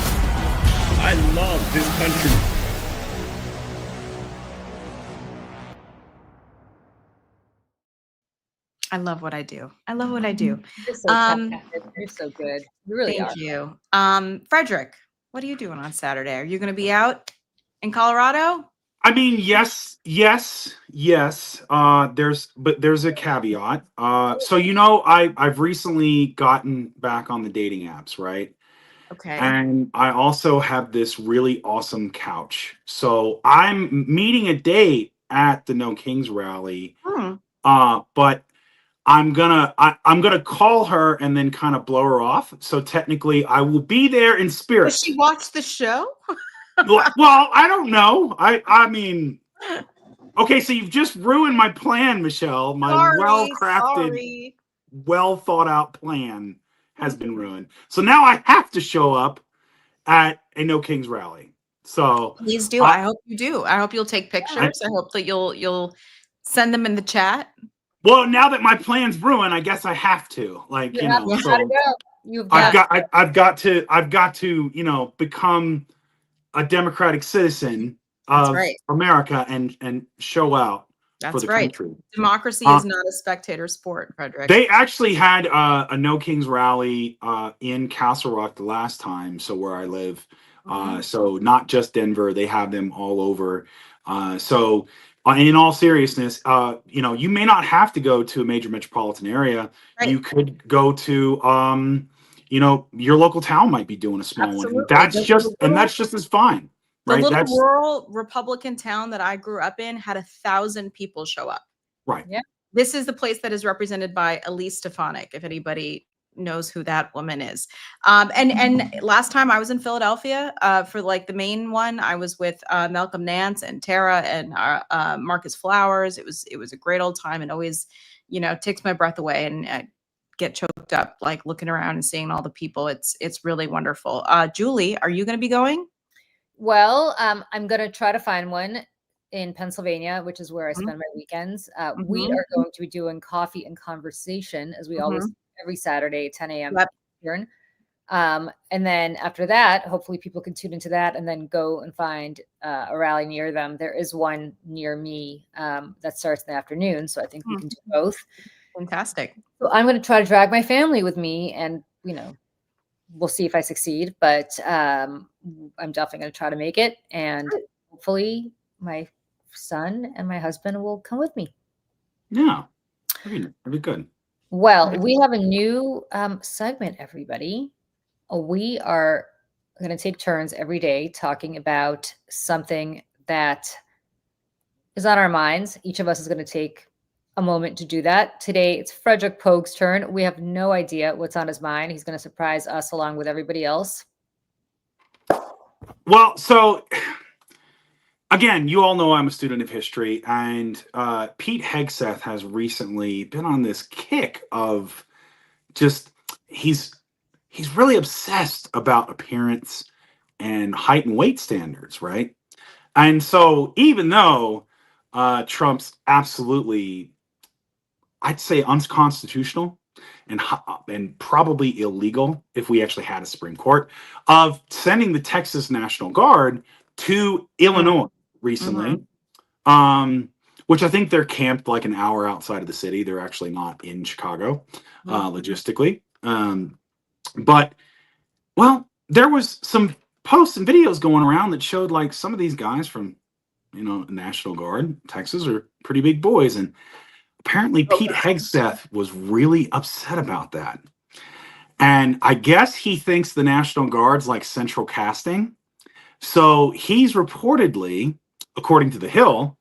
I love this country. I love what I do. I love what I do. You're so You're so good. You really are. Thank you. Frederic, what are you doing on Saturday? Are you going to be out in Colorado? I mean, yes. There's a caveat. So I've recently gotten back on the dating apps, right? Okay. And I also have this really awesome couch. So I'm meeting a date at the No Kings rally. But I'm gonna call her and then kind of blow her off. So technically, I will be there in spirit. Does she watch the show? Well, I don't know. I mean, okay, so you've just ruined my plan, Michelle. My well-crafted, well thought out plan has been ruined. So now I have to show up at a No Kings rally. So please do. I hope you do. I hope you'll take pictures. I hope that you'll send them in the chat. Well, now that my plan's ruined, I guess I have to. Like, you know, so I've got to, you know, become a democratic citizen of America and show out for the country. Democracy is not a spectator sport, Frederic. They actually had a No Kings rally in Castle Rock the last time, so where I live. So not just Denver, they have them all over. So in all seriousness, you know, you may not have to go to a major metropolitan area. You could go to, you know, your local town might be doing a small one. And that's just as fine. The little rural Republican town that I grew up in had 1,000 people show up. Right. Yeah. This is the place that is represented by Elise Stefanik, if anybody knows who that woman is. And last time I was in Philadelphia for like the main one, I was with Malcolm Nance and Tara and Marcus Flowers. It was a great old time and always, you know, takes my breath away and I get choked up like looking around and seeing all the people. It's really wonderful. Julie, are you going to be going? Well, I'm going to try to find one in Pennsylvania, which is where I spend my weekends. We are going to be doing coffee and conversation as we always do every Saturday, 10 a.m. Eastern. And then after that, hopefully people can tune into that and then go and find a rally near them. There is one near me that starts in the afternoon. So I think we can do both. Fantastic. So I'm going to try to drag my family with me and, you know, we'll see if I succeed, but I'm definitely going to try to make it. And hopefully my son and my husband will come with me. Yeah, that'd be good. Well, we have a new segment, everybody. We are going to take turns every day talking about something that is on our minds. Each of us is going to take a moment to do that. Today, it's Frederic Poag's turn. We have no idea what's on his mind. He's going to surprise us along with everybody else. Well, so again, you all know I'm a student of history, and Pete Hegseth has recently been on this kick of just he's really obsessed about appearance and height and weight standards, right? And so even though Trump's absolutely, I'd say, unconstitutional and probably illegal if we actually had a Supreme Court, of sending the Texas National Guard to Illinois recently, which I think they're camped like an hour outside of the city. They're actually not in Chicago, logistically. But, well, there was some posts and videos going around that showed like some of these guys from, you know, National Guard, Texas, are pretty big boys. And apparently Pete Hegseth was really upset about that. And I guess he thinks the National Guard's like central casting. So he's reportedly, according to The Hill,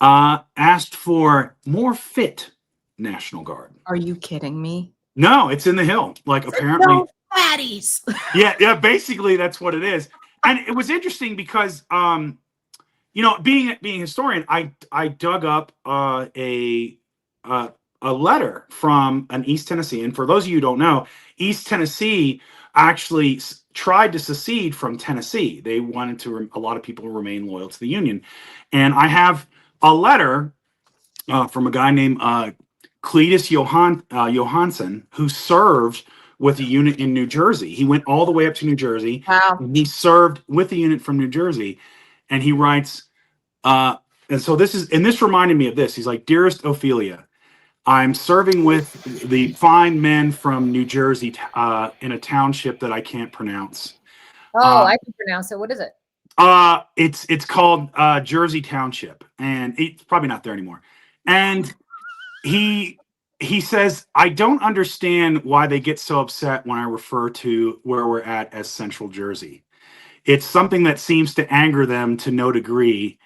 asked for more fit National Guard. Are you kidding me? No, it's in The Hill. Like apparently. No fatties. Yeah, basically that's what it is. And it was interesting because you know, being a historian, I dug up a letter from an East Tennessee. And for those of you who don't know, East Tennessee actually tried to secede from Tennessee. They wanted to, a lot of people remain loyal to the Union. And I have a letter from a guy named Cletus Johansson, who served with a unit in New Jersey. He went all the way up to New Jersey. Wow. He served with a unit from New Jersey. And he writes, and so this reminded me of this. He's like, "Dearest Ophelia, I'm serving with the fine men from New Jersey in a township that I can't pronounce." Oh, I can pronounce it. What is it? It's called Jersey Township, and it's probably not there anymore. And he says, "I don't understand why they get so upset when I refer to where we're at as Central Jersey. It's something that seems to anger them to no degree,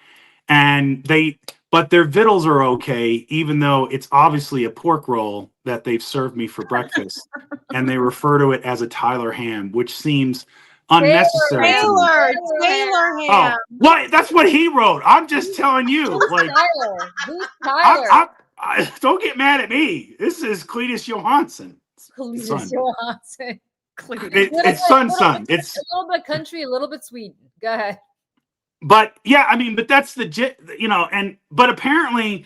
but their victuals are okay, even though it's obviously a pork roll that they've served me for breakfast, and they refer to it as a Tyler ham, which seems unnecessary to me. Taylor Oh, Ham. what? That's what he wrote. I'm just telling you. Like, Tyler? Who's Tyler? don't get mad at me. This is Cletus Johansson. Cletus Son. Johansson. It's son. It's a little bit country, a little bit Sweden. Go ahead. But yeah, I mean, but that's but apparently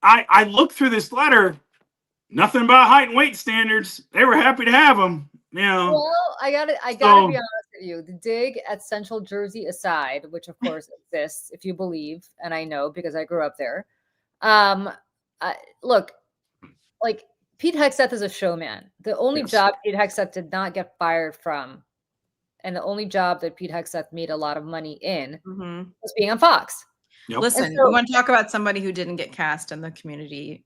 I looked through this letter, nothing about height and weight standards. They were happy to have them, Well, I gotta be honest with you. The dig at Central Jersey aside, which of course exists, if you believe, and I know because I grew up there. Look, like Pete Hegseth is a showman. The only job Pete Hegseth did not get fired from, and the only job that Pete Hegseth made a lot of money in was being on Fox. Yep. Listen, you want to talk about somebody who didn't get cast in the community?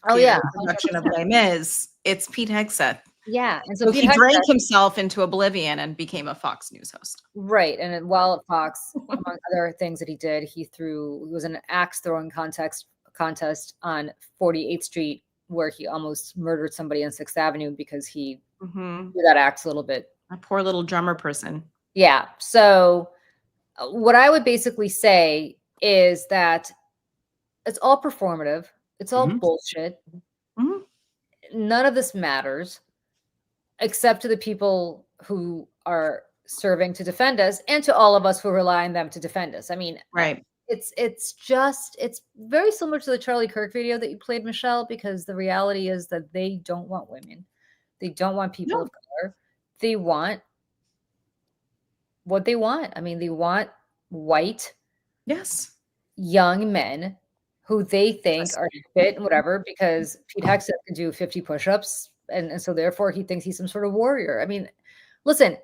Oh yeah, production of Les Mis. It's Pete Hegseth. Yeah, and so he drank himself into oblvion and became a Fox News host. Right, and while at Fox, among other things that he did, he was in an axe throwing contest on 48th Street where he almost murdered somebody on 6th Avenue because he threw that axe a little bit. A poor little drummer person. Yeah. So what I would basically say is that it's all performative. It's all bullshit. None of this matters except to the people who are serving to defend us and to all of us who rely on them to defend us. I mean, right. It's very similar to the Charlie Kirk video that you played, Michelle, because the reality is that they don't want women. They don't want people of color. They want what they want. I mean, they want white, young men who they think are fit and whatever, because Pete Hegseth can do 50 push-ups, and so therefore he thinks he's some sort of warrior. I mean, listen,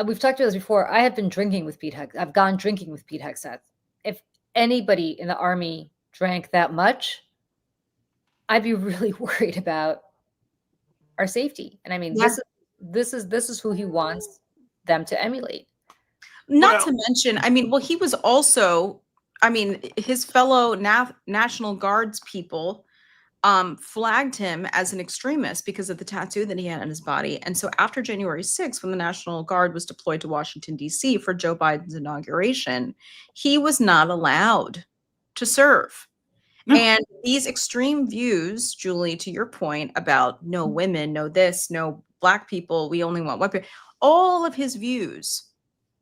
we've talked about this before. I have been drinking with Pete Hegseth. I've gone drinking with Pete Hegseth. If anybody in the Army drank that much, I'd be really worried about our safety. And I mean, this is who he wants them to emulate. Not to mention, I mean, well, he was also, I mean, his fellow National Guards people flagged him as an extremist because of the tattoo that he had on his body. And so after January 6th, when the National Guard was deployed to Washington, D.C. for Joe Biden's inauguration, he was not allowed to serve. And these extreme views, Julie, to your point about no women, no this, no Black people, we only want white people, all of his views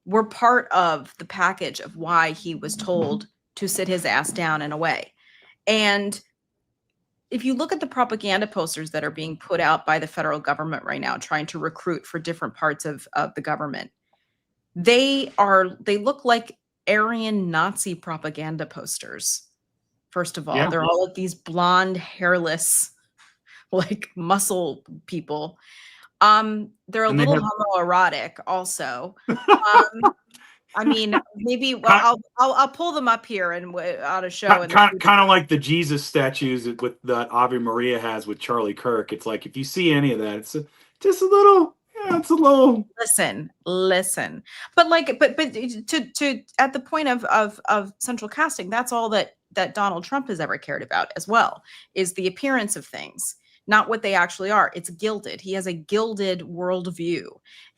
were part of the package of why he was told to sit his ass down and away. And if you look at the propaganda posters that are being put out by the federal government right now, trying to recruit for different parts of the government, they look like Aryan Nazi propaganda posters. First of all, they're all of these blonde, hairless, like muscle people. They're a little homoerotic also. I mean, maybe I'll pull them up here and on a show. Kind of like the Jesus statues that Ave Maria has with Charlie Kirk. It's like, if you see any of that, it's just a little. Yeah, it's a little. Listen. But to at the point of central casting, that's all that Donald Trump has ever cared about as well, is the appearance of things, not what they actually are. It's gilded. He has a gilded worldview.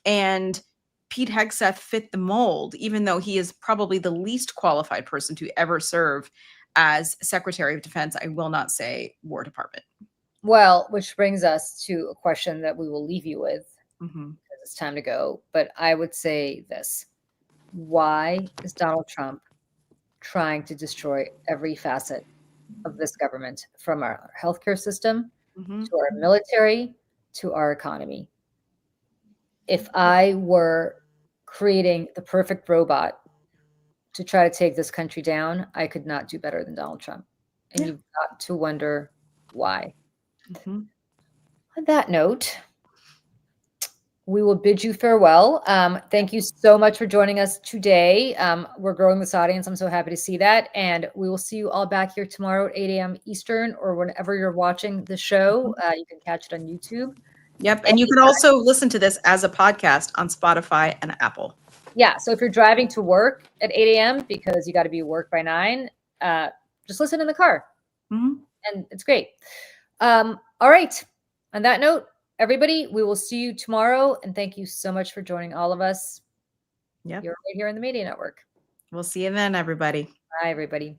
And Pete Hegseth fit the mold, even though he is probably the least qualified person to ever serve as Secretary of Defense. I will not say War Department. Well, which brings us to a question that we will leave you with. Because it's time to go. But I would say this. Why is Donald Trump trying to destroy every facet of this government, from our healthcare system to our military to our economy? If I were creating the perfect robot to try to take this country down, I could not do better than Donald Trump. And you've got to wonder why. On that note, we will bid you farewell. Thank you so much for joining us today. We're growing this audience. I'm so happy to see that. And we will see you all back here tomorrow at 8 a.m. Eastern, or whenever you're watching the show. You can catch it on YouTube. Yep. And you can also listen to this as a podcast on Spotify and Apple. Yeah. So if you're driving to work at 8 a.m. because you got to be at work by 9, just listen in the car. And it's great. All right. On that note, everybody, we will see you tomorrow. And thank you so much for joining all of us. Yep. You're right here in the Mayday Network. We'll see you then, everybody. Bye, everybody.